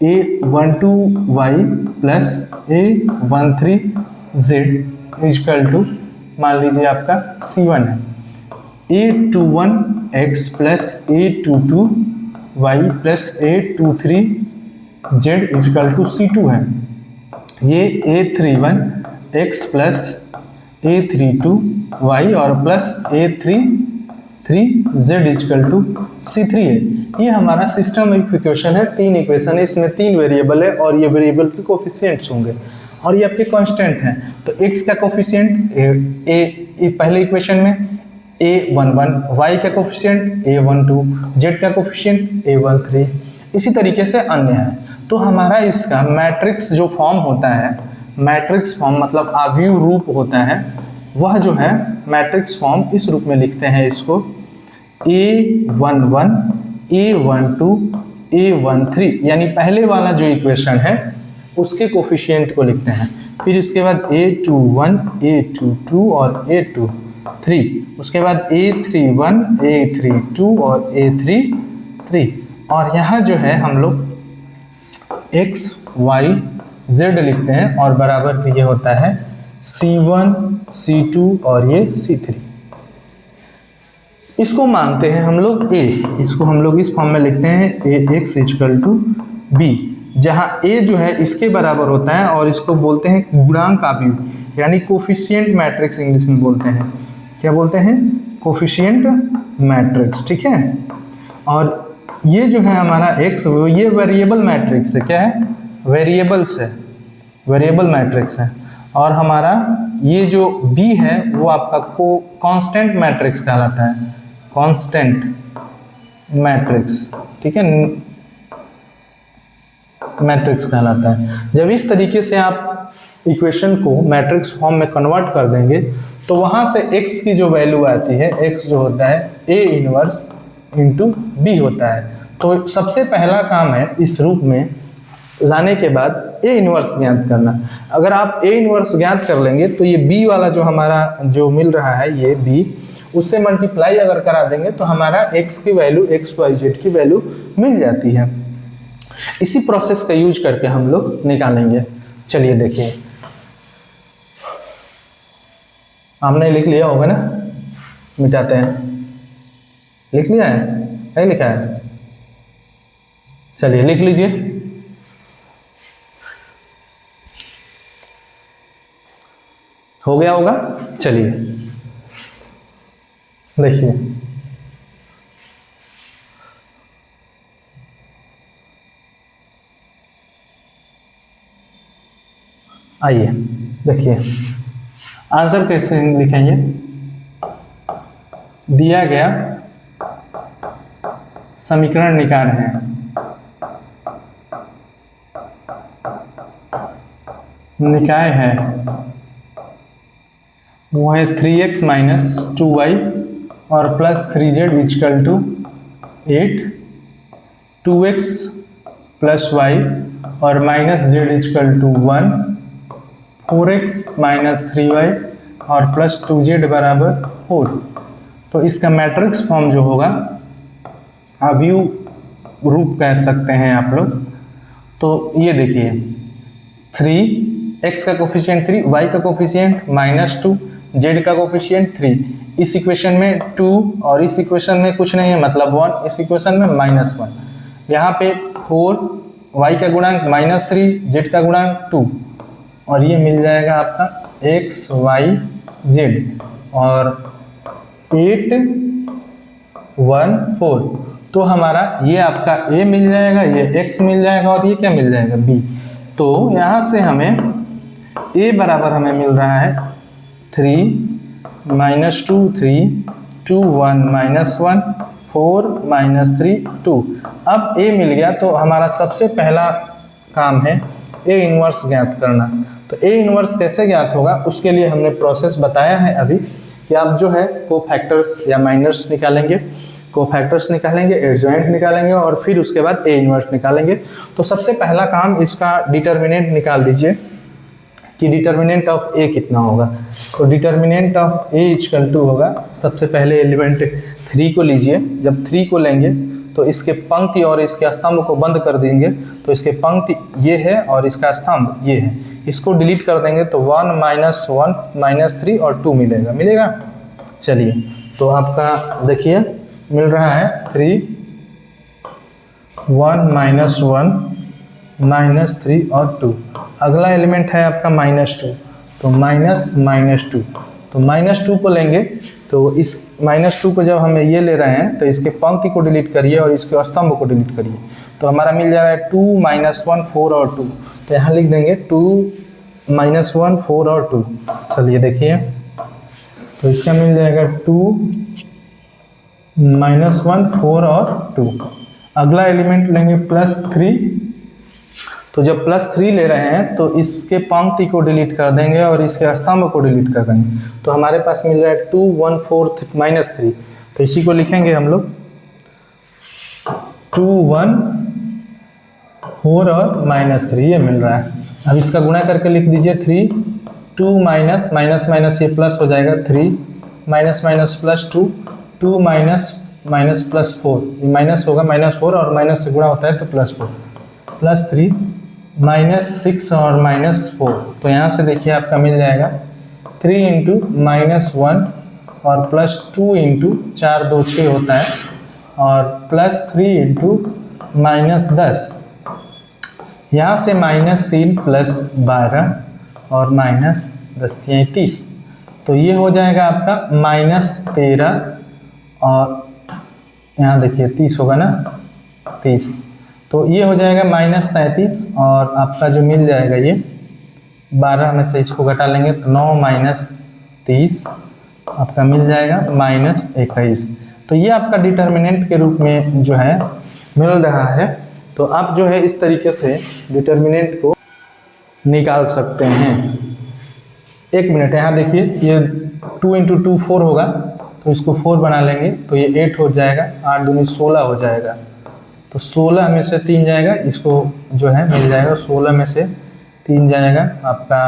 a12y plus a13z equal to मान लीजिए आपका C1 है, a21x plus a22y plus a23z equal to C2 है। ये a31x प्लस a32y और plus a33z equal to C3 है। ये हमारा सिस्टम ऑफ इक्वेशन है, 3 इक्वेशन है, इसमें 3 वेरिएबल है और ये वेरिएबल के कोफिशिएंट्स होंगे और ये आपके कांस्टेंट हैं। तो x का कोफिशिएंट ए पहले इक्वेशन में a11, y का कोफिशिएंट a12, z का कोफिशिएंट a13, इसी तरीके से अन्य है। तो हमारा इसका मैट्रिक्स जो फॉर्म होता है, मैट्रिक्स फॉर्म मतलब अवयव रूप होता है, वह जो है मैट्रिक्स फॉर्म इस रूप में लिखते हैं इसको a11, a12, a13, यानी पहले वाला जो इक्वेशन है उसके कोफिशिएंट को लिखते हैं। फिर इसके बाद a21, a22 और a23, उसके बाद a31, a32 और a33, और यहाँ जो है हम लोग x, y, z लिखते हैं और बराबर ये होता है C1, C2 और ये C3। इसको मानते हैं हम लोग a, इसको हम लोग इस फॉर्म में लिखते हैं ax इक्वल टू b, जहाँ a जो है इसके बराबर होता है और इसको बोलते हैं गुणांक अवयव यानी कोफिशिएंट मैट्रिक्स इंग्लिश में बोलते हैं। क्या बोलते हैं? कोफिशिएंट मैट्रिक्स, ठीक है। और ये जो है हमारा x, ये वेरिएबल मैट्रिक्स है। क्या है? वेरिएबल्स है, वेरिएबल मैट्रिक्स है। और हमारा ये जो b है वो आपका कांस्टेंट मैट्रिक्स कहलाता है, कांस्टेंट मैट्रिक्स, ठीक है, मैट्रिक्स कहलाता है। जब इस तरीके से आप इक्वेशन को मैट्रिक्स फॉर्म में कन्वर्ट कर देंगे तो वहां से x की जो वैल्यू आती है, x जो होता है a इनवर्स इंटू बी होता है। तो सबसे पहला काम है इस रूप में लाने के बाद a इनवर्स ज्ञात करना। अगर आप a इनवर्स ज्ञात कर लेंगे तो ये b वाला जो हमारा जो मिल रहा है ये b, उससे मल्टीप्लाई अगर करा देंगे तो हमारा x की वैल्यू, x y z की वैल्यू मिल जाती है। इसी प्रोसेस का यूज करके हम लोग निकालेंगे। चलिए देखिए, हमने लिख लिया होगा ना, मिटाते हैं। लिख लिया है? नहीं लिखा है? चलिए लिख लीजिए। हो गया होगा? चलिए देखिए, आइए देखिए आंसर कैसे लिखेंगे। दिया गया समीकरण निकाल रहे हैं, निकाय है वो है 3x माइनस 2y और plus 3z is equal to 8, 2x plus y और minus z is equal to 1, 4x minus 3y और प्लस 2z बराबर 4। तो इसका मैट्रिक्स फॉर्म जो होगा अवयव रूप कह सकते हैं आप लोग। तो ये देखिए 3, x का कोफिशिएंट 3, y का कोफिशिएंट -2, z का कोफिशिएंट 3। इस इक्वेशन में 2 और इस इक्वेशन में कुछ नहीं है मतलब 1, इस इक्वेशन में -1। यहाँ पे 4, y का गुणांक -3, z का गुणांक 2 और ये मिल जाएगा आपका x y z और 8 1 4। तो हमारा ये आपका a मिल जाएगा, ये x मिल जाएगा और ये क्या मिल जाएगा b। तो यहाँ से हमें a बराबर हमें मिल रहा है 3 -2 3 2 1 -1 4 -3 2। अब a मिल गया तो हमारा सबसे पहला काम है a इनवर्स ज्ञात करना। तो a इनवर्स कैसे ज्ञात होगा उसके लिए हमने प्रोसेस बताया है अभी कि आप जो है कोफैक्टर्स या माइनर्स निकालेंगे, कोफैक्टर्स निकालेंगे, एडजॉइंट निकालेंगे और फिर उसके बाद a इनवर्स निकालेंगे। तो सबसे पहला काम इसका डिटर्मिनेंट निकाल दीजिए कि डिटर्मिनेंट ऑफ a कितना होगा। तो determinant of a equal to होगा, सबसे पहले एलिमेंट 3 को लीजिए। जब 3 को लेंगे तो इसके पंक्ति और इसके स्तंभ को बंद कर देंगे। तो इसके पंक्ति ये है और इसका स्तंभ ये है, इसको डिलीट कर देंगे तो 1 -1 -3 और 2 मिलेगा। चलिए तो आपका देखिए मिल रहा है 3 1 -1 -3 और 2। अगला एलिमेंट है आपका -2, तो -2। तो -2 को लेंगे तो इस -2 को जब हमें ये ले रहे हैं तो इसके पंक्ति को डिलीट करिए और इसके स्तंभ को डिलीट करिए। तो हमारा मिल जा रहा है 2 -1 4 और 2। तो यहाँ लिख देंगे 2 -1 4 और 2। चलिए देखिए तो इसका मिल जाएगा 2 -1 4 और 2। अगला एलिमेंट लेंगे +3। तो जब +3 ले रहे हैं तो इसके पंक्ति को डिलीट कर देंगे और इसके स्तंभ को डिलीट कर देंगे। तो हमारे पास मिल रहा है 2 1 4 -3। तो इसी को लिखेंगे हम लोग 2 1 4 और -3 ये मिल रहा है। अब इसका गुणा करके लिख दीजिए 3 2 माइनस माइनस माइनस ये प्लस हो जाएगा 3 माइनस माइनस +2 2 माइनस +4 ये माइनस होगा -4 और माइनस से गुणा होता है तो +4 +3 -6 और -4। तो यहाँ से देखिए आपका मिल जाएगा 3 × -1 और +2 × 4 2 6 होता है और +3 × -10। यहाँ से -3 + 12 और -10 30। तो ये हो जाएगा आपका -13 और यहाँ देखिए 30 होगा ना 30। तो ये हो जाएगा -33 और आपका जो मिल जाएगा ये 12 में से इसको घटा लेंगे तो 9 - 30 आपका मिल जाएगा -21। तो ये आपका डिटर्मिनेंट के रूप में जो है मिल रहा है। तो आप जो है इस तरीके से डिटर्मिनेंट को निकाल सकते हैं। एक मिनट यहाँ देखिए ये 2 × 2 4 होगा तो इसको 4 बना लेंगे तो ये 8 हो जाएगा, 8 दूनी 16 हो जाएगा। तो 16 में से 3 जाएगा, इसको जो है मिल जाएगा 16 में से 3 जाएगा आपका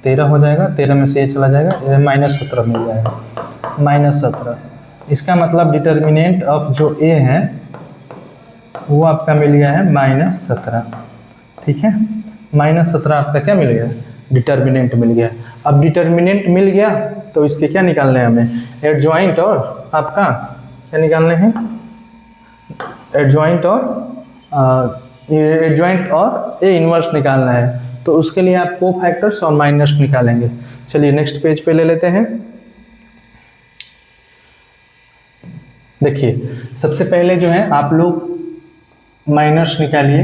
13 हो जाएगा, 13 में से ये चला जाएगा, ये -17 मिल जाएगा -17। इसका मतलब डिटर्मिनेंट ऑफ जो ए है वो आपका मिल गया है -17। ठीक है, -17 आपका क्या मिल गया, डिटर्मिनेंट मिल गया। अब डिटर्मिनेंट मिल गया तो इसके क्या निकालने हैं हमें, एडजॉइंट और आपका क्या निकालने हैं, एडजॉइंट और ए इनवर्स निकालना है। तो उसके लिए आप कोफैक्टर्स और माइनर्स निकालेंगे। चलिए नेक्स्ट पेज पे ले लेते हैं। देखिए सबसे पहले जो है आप लोग माइनर्स निकालिए।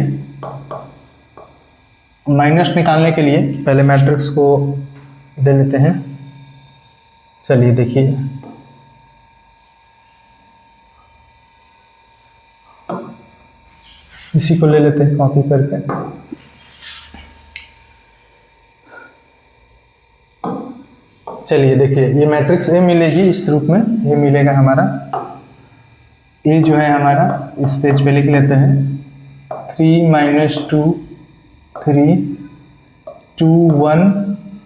माइनस निकालने के लिए पहले मैट्रिक्स को दे लेते हैं। चलिए देखिए इसी को ले लेते हैं कॉपी करके। चलिए देखिए, ये मैट्रिक्स ए मिलेगी इस रूप में, ये मिलेगा हमारा ए जो है हमारा, इस पेज पे लिख लेते हैं 3 माइनस 2 3 2 1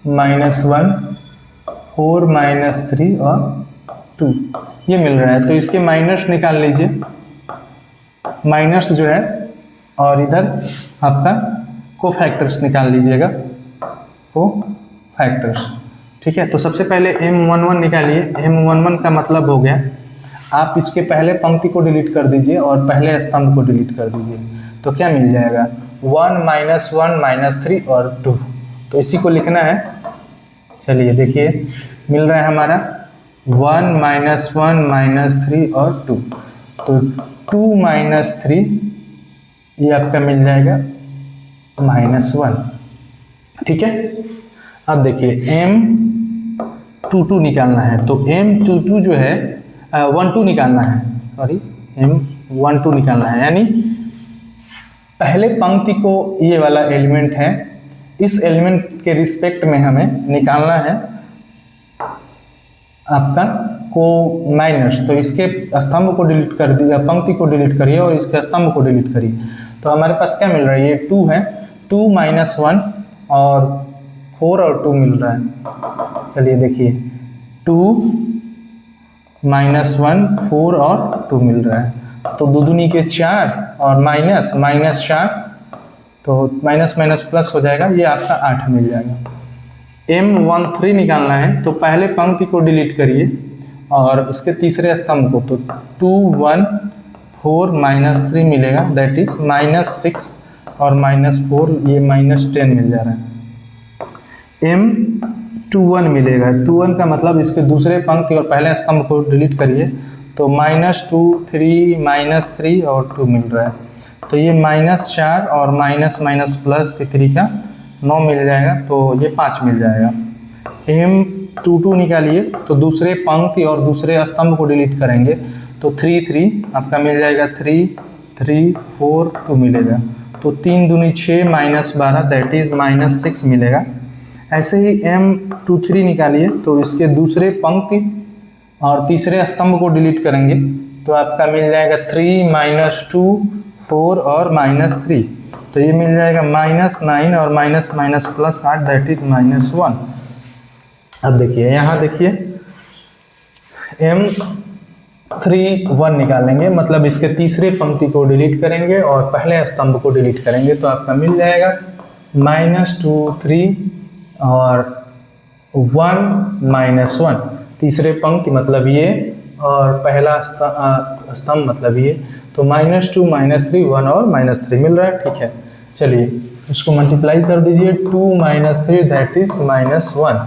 माइनस 1 4 माइनस 3 और 2 ये मिल रहा है। तो इसके माइनस निकाल लीजिए, माइनस जो है, और इधर आपका कोफैक्टर्स निकाल लीजिएगा, कोफैक्टर्स। ठीक है, तो सबसे पहले M11 निकालिए। M11 का मतलब हो गया, आप इसके पहले पंक्ति को डिलीट कर दीजिए और पहले स्तंभ को डिलीट कर दीजिए, तो क्या मिल जाएगा 1 माइनस 1 माइनस 3 और 2। तो इसी को लिखना है। चलिए देखिए, मिल रहा है हमारा 1 माइनस 1 माइनस 3 और 2, तो 2 माइनस 3 ये आपका मिल जाएगा -1। ठीक है, अब देखिए M22 निकालना है, तो M22 जो है 12 निकालना है, सॉरी M12 निकालना है, यानी पहले पंक्ति को ये वाला एलिमेंट है, इस एलिमेंट के रिस्पेक्ट में हमें निकालना है आपका को माइनस। तो इसके स्तंभ को डिलीट कर दिया, पंक्ति को डिलीट करिए और इसके स्तंभ को डिलीट करिए, तो हमारे पास क्या मिल रहा है, ये 2 है, 2 माइनस 1 और 4 और 2 मिल रहा है। चलिए देखिए 2 माइनस 1 4 और 2 मिल रहा है, तो 2 दूनी के 4 और माइनस 4, तो माइनस माइनस प्लस हो जाएगा, ये आपका 8 मिल जाएगा। M13 निकालना है, तो पहले पंक्ति को डिलीट करिए और इसके तीसरे स्तंभ को, तो 2 1 4 माइनस 3 मिलेगा, दैट इज -6 और -4, ये -10 मिल जा रहा है। M21 मिलेगा, 21 का मतलब इसके दूसरे पंक्ति और पहले स्तंभ को डिलीट करिए, तो -2 3 -3 और 2 मिल रहा है, तो ये -4 और माइनस माइनस प्लस 3 का 9 मिल जाएगा, तो ये 5 मिल जाएगा। M22 निकालिए, तो दूसरे पंक्ति और दूसरे स्तंभ को डिलीट करेंगे, तो 3 3 आपका मिल जाएगा, 3 3 4 2 मिलेगा, तो 3 दूनी 6 -12 दैट इज -6 मिलेगा। ऐसे ही M23 निकालिए, तो इसके दूसरे पंक्ति और तीसरे स्तंभ को डिलीट करेंगे, तो आपका मिल जाएगा 3 -2 4 और -3, तो ये मिल जाएगा -9 और minus minus plus 8 that is -1। अब देखिए यहाँ देखिए M31 निकालेंगे, मतलब इसके तीसरे पंक्ति को डिलीट करेंगे और पहले स्तंभ को डिलीट करेंगे, तो आपका मिल जाएगा -2 3 और 1 -1, तीसरे पंक्ति मतलब ये और पहला स्तंभ मतलब ये, तो -2 -3 1 और -3 मिल रहा है। ठीक है, चलिए इसको मल्टीप्लाई कर दीजिए, 2 -3 दैट इज -1।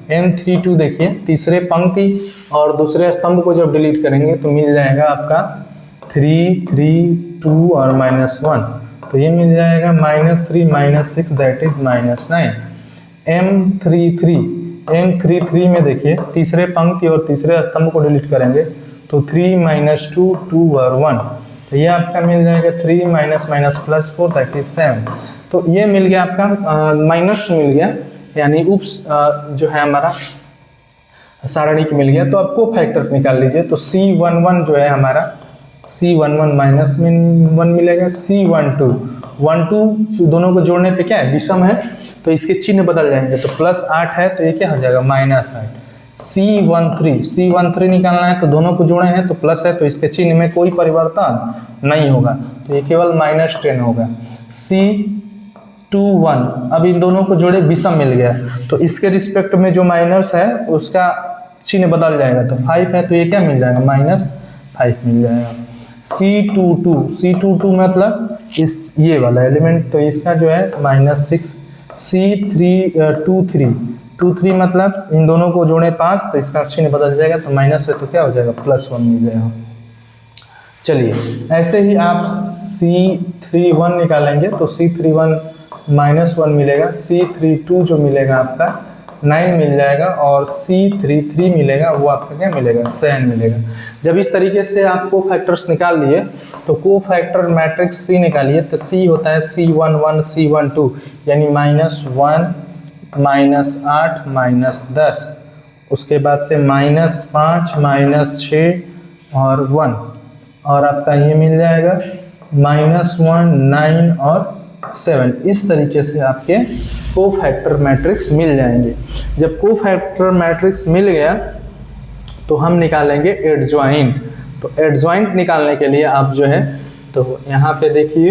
M32 देखिए, तीसरे पंक्ति और दूसरे स्तंभ को जब डिलीट करेंगे तो मिल जाएगा आपका 3 3 2 और -1, तो ये मिल जाएगा -3 -6 दैट इज -9। M33 में देखिए, तीसरे पंक्ति और तीसरे स्तंभ को डिलीट करेंगे, तो 3 -2 2 और 1, तो ये आपका मिल जाएगा 3 माइनस प्लस 4 दैट इज 7। तो ये मिल गया आपका, माइनस मिल गया, यानी उप्स जो है हमारा सारणिक मिल गया। तो आपको फैक्टर निकाल लीजिए, तो C11 जो है हमारा, C11 -1 मिलेगा, C12 दोनों को जोड़ने पे क्या है, विषम है, तो इसके चिन्ह बदल जाएंगे, तो +8 है तो ये क्या हो जाएगा -8। C13 निकालना है, तो दोनों को जोड़े हैं तो प्लस है, तो इसके चिन्ह में कोई परिवर्तन नहीं होगा, तो ये केवल -10 होगा। C21, अब इन दोनों को जोड़े विषम मिल गया, तो इसके रिस्पेक्ट में जो माइनस है उसका चिन्ह बदल जाएगा, तो 5 है तो ये क्या मिल जाएगा, -5 मिल जाएगा। C22 मतलब इस ये वाला एलिमेंट, तो इसका जो है -6। C23 मतलब इन दोनों को जोड़े 5, तो इसका चिन्ह बदल जाएगा, तो माइनस है तो क्या हो जाएगा, +1 मिल जाएगा। चलिए ऐसे ही आप C31 निकालेंगे, तो C31 -1 मिलेगा, C32 जो मिलेगा आपका 9 मिल जाएगा, और C33 मिलेगा, वो आपका क्या मिलेगा, 7 मिलेगा। जब इस तरीके से आप को फैक्टर्स निकाल लिए, तो को फैक्टर मैट्रिक्स C निकालिए, तो C होता है C11 C12, यानी -1 -8 -10, उसके बाद से -5 -6 और 1, और आपका ये मिल जाएगा -1 9 और 7। इस तरीके से आपके कोफैक्टर मैट्रिक्स मिल जाएंगे। जब कोफैक्टर मैट्रिक्स मिल गया तो हम निकालेंगे एडजॉइंट। तो एडजॉइंट निकालने के लिए आप जो है तो यहाँ पे देखिए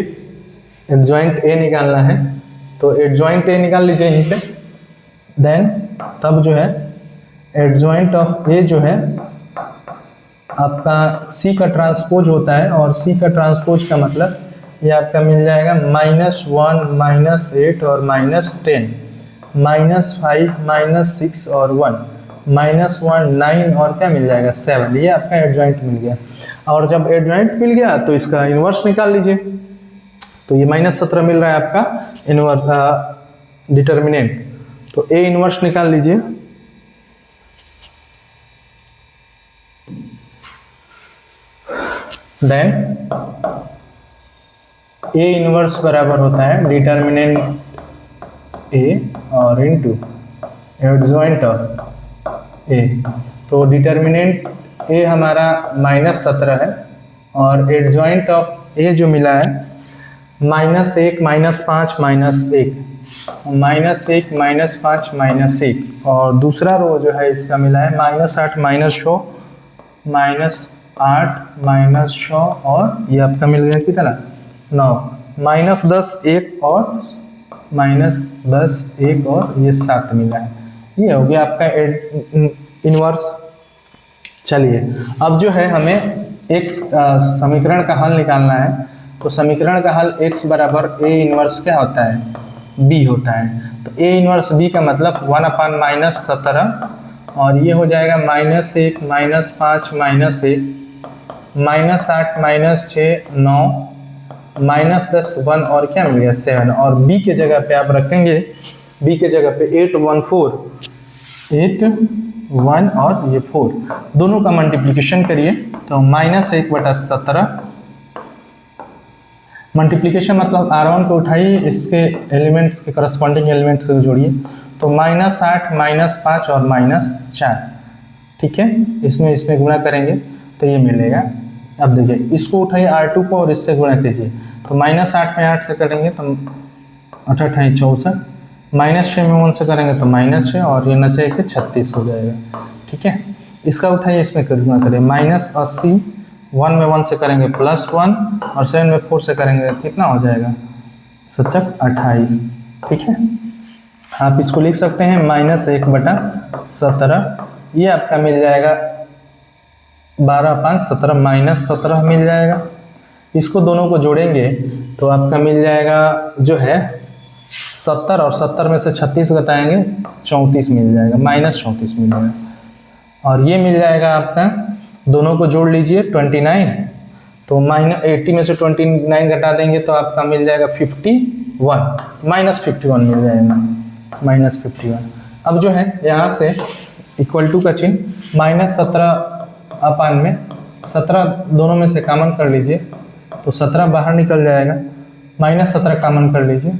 एडजॉइंट ए निकालना है, तो एडजॉइंट ए निकाल लीजिए यहीं पे। देन तब जो है एडजॉइंट ऑफ ए जो है आपका सी का ट्रांसपोज होता है, और सी का ट्रांसपोज का मतलब ये आपका मिल जाएगा -1 -8 और -10, -5 -6 और 1, -1 9 और क्या मिल जाएगा 7। ये आपका एडजॉइंट मिल गया। और जब एडजॉइंट मिल गया तो इसका इन्वर्स निकाल लीजिए। तो ये -17 मिल रहा है आपका इन्वर्स डिटर्मिनेंट, तो ए इन्वर्स निकाल लीजिए। देन ए इन्वर्स बराबर होता है डिटर्मिनेंट ए और इनटू एडजॉइंट ऑफ ए। तो डिटर्मिनेंट ए हमारा -17 है और एडजॉइंट ऑफ ए जो मिला है -1 -5 -1, -1 -5 -1, और दूसरा रो जो है इसका मिला है -8 -6 -8 -6 और ये आपका मिल गया कितना 9, -10 1 और -10 1 और ये 7 मिला है। ये हो गया आपका इन्वर्स। चलिए अब जो है हमें x समीकरण का हल निकालना है। तो समीकरण का हल x बराबर a इन्वर्स क्या होता है b होता है। तो a इन्वर्स b का मतलब 1/-17, और ये हो जाएगा -1 -5 -1 -8 -6 9 -10 1 और क्या मिल गया 7, और b के जगह पे आप रखेंगे, b के जगह पे 8 1 4 8 1 और ये 4, दोनों का मल्टीप्लिकेशन करिए तो -1/17। मल्टीप्लिकेशन मतलब R1 को उठाइए, इसके एलिमेंट्स के करस्पॉन्डिंग एलिमेंट्स को जोड़िए, तो -8 -5 और -4, ठीक है। इसमें गुणा करेंगे तो ये मिलेगा। अब देखिए इसको उठाइए R2 को और इससे गुणा कीजिए, तो -8 में 8 से करेंगे तो 8 8 64, -6 में 1 से करेंगे तो -6 और ये नचे के 36 हो जाएगा, ठीक है। इसका उठाइए इसमें गुणा करें, -80 1 में 1 से करेंगे +1 और 7 में 4 से करेंगे कितना हो जाएगा 7 28, ठीक है। आप इसको लिख सकते हैं -1/17, ये आपका मिल जाएगा 12/5 17 -17 मिल जाएगा। इसको दोनों को जोड़ेंगे तो आपका मिल जाएगा जो है 70 और 70 में से 36 घटाएंगे 34 मिल जाएगा, -34 मिल जाएगा। और ये मिल जाएगा आपका, दोनों को जोड़ लीजिए 29, तो -80 में से 29 घटा देंगे तो आपका मिल जाएगा 51 -51 मिल जाएगा -51। अब जो है यहाँ से इक्वल टू का चिन्ह -17 में 17 दोनों में से कॉमन कर लीजिए तो 17 बाहर निकल जाएगा, -17 कॉमन कर लीजिए,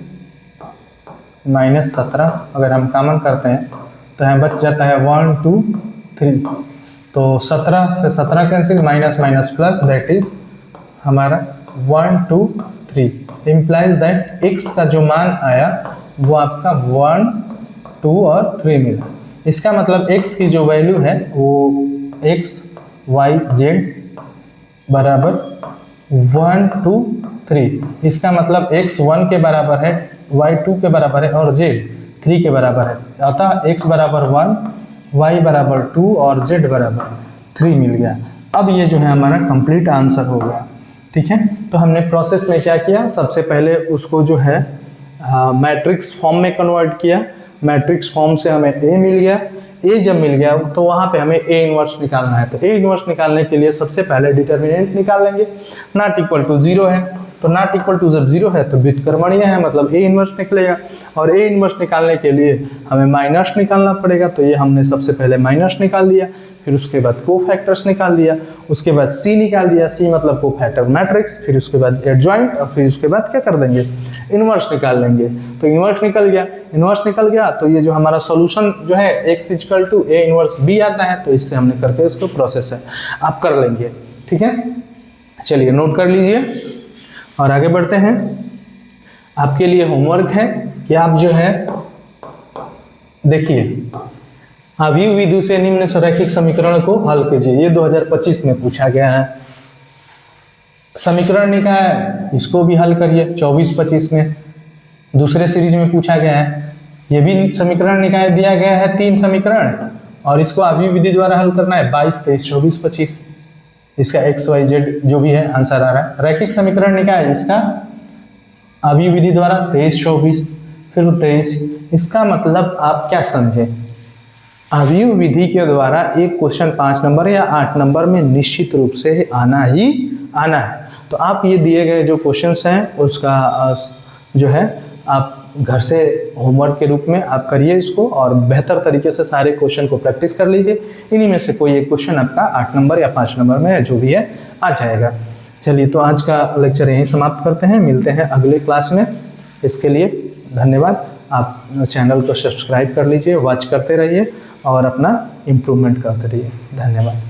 -17 अगर हम कॉमन करते हैं तो यहाँ बच जाता है 1 2 3, तो 17 से 17 cancel, minus minus plus, that is हमारा 1 2 3 इम्प्लाइज दैट x का जो मान आया वो आपका 1 2 और 3 मिला। इसका मतलब x की जो वैल्यू है वो x y z बराबर 1 2 3, इसका मतलब x 1 के बराबर है, y 2 के बराबर है और z 3 के बराबर है। अतः x बराबर 1, y बराबर 2 और z बराबर 3 मिल गया। अब ये जो है हमारा कंप्लीट आंसर हो गया, ठीक है। तो हमने प्रोसेस में क्या किया, सबसे पहले उसको जो है मैट्रिक्स फॉर्म में कन्वर्ट किया, मैट्रिक्स फॉर्म से हमें a मिल गया। a जब मिल गया तो वहाँ पे हमें a इन्वर्स निकालना है, तो a इन्वर्स निकालने के लिए सबसे पहले डिटर्मिनेंट निकाल लेंगे, नॉट इक्वल टू 0 है तो नॉट इक्वल टू जब 0 है तो व्युत्क्रमणीय है, मतलब ए इनवर्स निकलेगा। और ए इनवर्स निकालने के लिए हमें माइनस निकालना पड़ेगा, तो ये हमने सबसे पहले माइनस निकाल दिया, फिर उसके बाद कोफैक्टर्स निकाल दिया, उसके बाद सी निकाल दिया, सी मतलब कोफैक्टर मैट्रिक्स, फिर उसके बाद एडजॉइंट, और फिर उसके बाद क्या कर देंगे, इनवर्स निकाल लेंगे। तो इनवर्स निकल गया, इनवर्स निकल गया तो ये जो हमारा सॉल्यूशन जो है x equal to A inverse B आता है, तो इससे हमने करके इसको प्रोसेस है आप कर लेंगे। ठीक है, चलिए नोट कर लीजिए और आगे बढ़ते हैं। आपके लिए होमवर्क है कि आप जो है देखिए अभी विधि से निम्न रैखिक समीकरण को हल कीजिए। ये 2025 में पूछा गया है। समीकरण निकाय इसको भी हल करिए 24-25 में, दूसरे सीरीज में पूछा गया है। ये भी समीकरण निकाय दिया गया है 3 समीकरण, और इसको अभी विधि द्वारा हल करना है 22, 23, 24, 25। इसका x, y, z जो भी है आंसर आ रहा है। रैखिक समीकरण निकाय इसका अभी विधि द्वारा 23, 24, फिर 23। इसका मतलब आप क्या समझे, अवयव विधि के द्वारा एक क्वेश्चन 5 नंबर या 8 नंबर में निश्चित रूप से आना ही आना है। तो आप ये दिए गए जो क्वेश्चंस हैं उसका जो है आप घर से होमवर्क के रूप में आप करिए इसको, और बेहतर तरीके से सारे क्वेश्चन को प्रैक्टिस कर लीजिए। इन्हीं में से कोई एक क्वेश्चन आपका 8 नंबर या 5 नंबर में जो भी है आ जाएगा। चलिए तो आज का लेक्चर यहीं समाप्त करते हैं, मिलते हैं अगले क्लास में। इसके लिए धन्यवाद। आप चैनल को सब्सक्राइब कर लीजिए, वॉच करते रहिए और अपना इम्प्रूवमेंट करते रहिए। धन्यवाद।